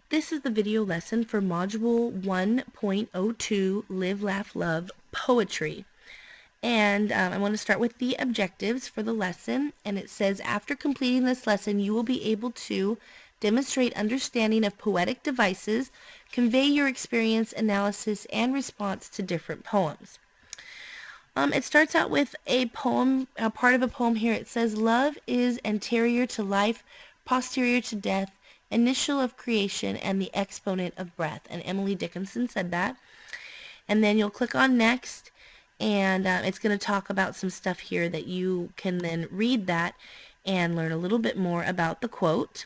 This is the video lesson for Module 1.02, Live, Laugh, Love, Poetry. And I want to start with the objectives for the lesson. And it says, after completing this lesson, you will be able to demonstrate understanding of poetic devices, convey your experience, analysis, and response to different poems. It starts out with a poem, a part of a poem here. It says, love is anterior to life, posterior to death, initial of creation, and the exponent of breath. And Emily Dickinson said that. And then you'll click on next, and it's going to talk about some stuff here that you can then read that and learn a little bit more about the quote.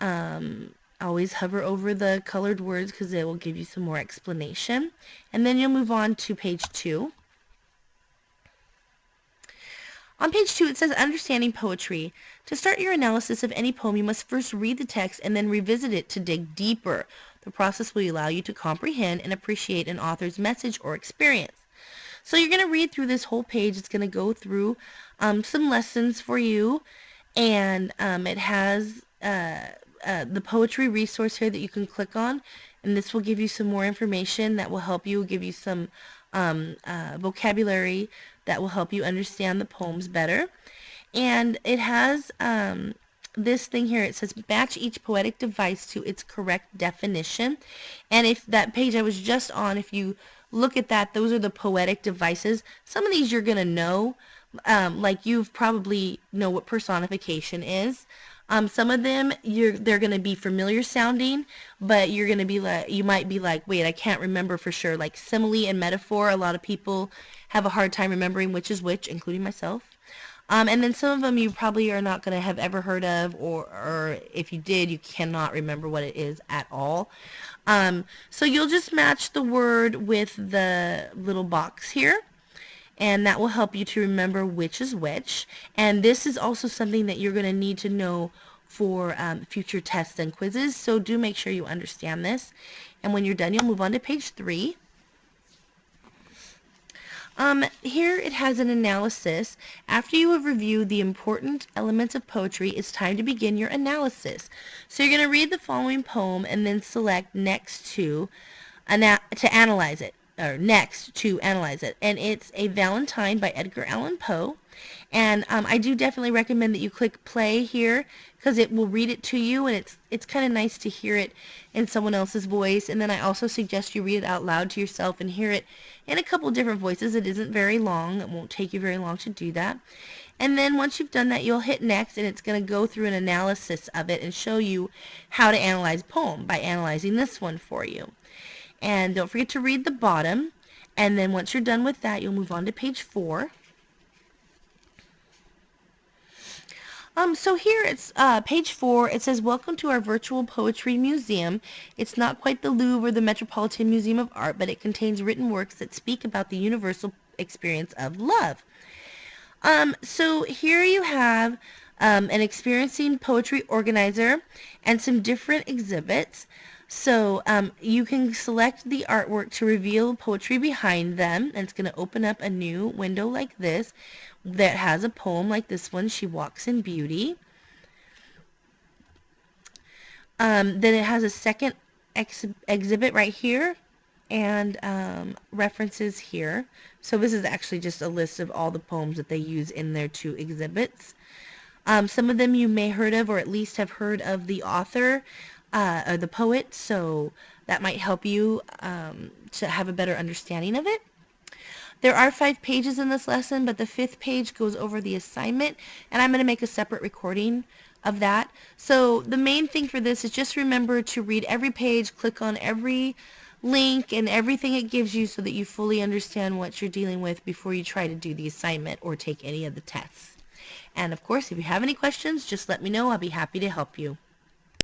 Always hover over the colored words because it will give you some more explanation. And then you'll move on to page 2. On page 2, it says Understanding Poetry. To start your analysis of any poem, you must first read the text and then revisit it to dig deeper. The process will allow you to comprehend and appreciate an author's message or experience. So you're going to read through this whole page. It's going to go through some lessons for you, and it has the poetry resource here that you can click on, and this will give you some more information that will help you, give you some vocabulary that will help you understand the poems better. And it has this thing here. It says match each poetic device to its correct definition. And if that page I was just on, if you look at that, those are the poetic devices. Some of these you're going to know, like you've probably know what personification is. Some of them they're going to be familiar sounding, but you're going to be like, you might be like, wait, I can't remember for sure. Like simile and metaphor, a lot of people have a hard time remembering which is which, including myself. And then some of them you probably are not going to have ever heard of, or if you did, you cannot remember what it is at all. So you'll just match the word with the little box here, and that will help you to remember which is which. And this is also something that you're going to need to know for future tests and quizzes, so do make sure you understand this. And when you're done, you'll move on to page 3. Here it has an analysis. After you have reviewed the important elements of poetry, it's time to begin your analysis. So you're going to read the following poem and then select next to analyze it. Or next to analyze it. And it's A Valentine by Edgar Allan Poe. And I do definitely recommend that you click play here because it will read it to you, and it's kind of nice to hear it in someone else's voice. And then I also suggest you read it out loud to yourself and hear it in a couple different voices. It isn't very long. It won't take you very long to do that. And then once you've done that, you'll hit next, and it's going to go through an analysis of it and show you how to analyze a poem by analyzing this one for you. And don't forget to read the bottom. And then once you're done with that, you'll move on to page 4. So here it's page 4. It says, welcome to our virtual poetry museum. It's not quite the Louvre or the Metropolitan Museum of Art, but it contains written works that speak about the universal experience of love. So here you have an experiencing poetry organizer and some different exhibits. So you can select the artwork to reveal poetry behind them, and it's going to open up a new window like this that has a poem like this one, She Walks in Beauty. Then it has a second exhibit right here and references here. So this is actually just a list of all the poems that they use in their 2 exhibits. Some of them you may heard of, or at least have heard of the author or the poet, so that might help you to have a better understanding of it. There are 5 pages in this lesson, but the 5th page goes over the assignment, and I'm going to make a separate recording of that. So the main thing for this is just remember to read every page, click on every link and everything it gives you so that you fully understand what you're dealing with before you try to do the assignment or take any of the tests. And of course, if you have any questions, just let me know. I'll be happy to help you.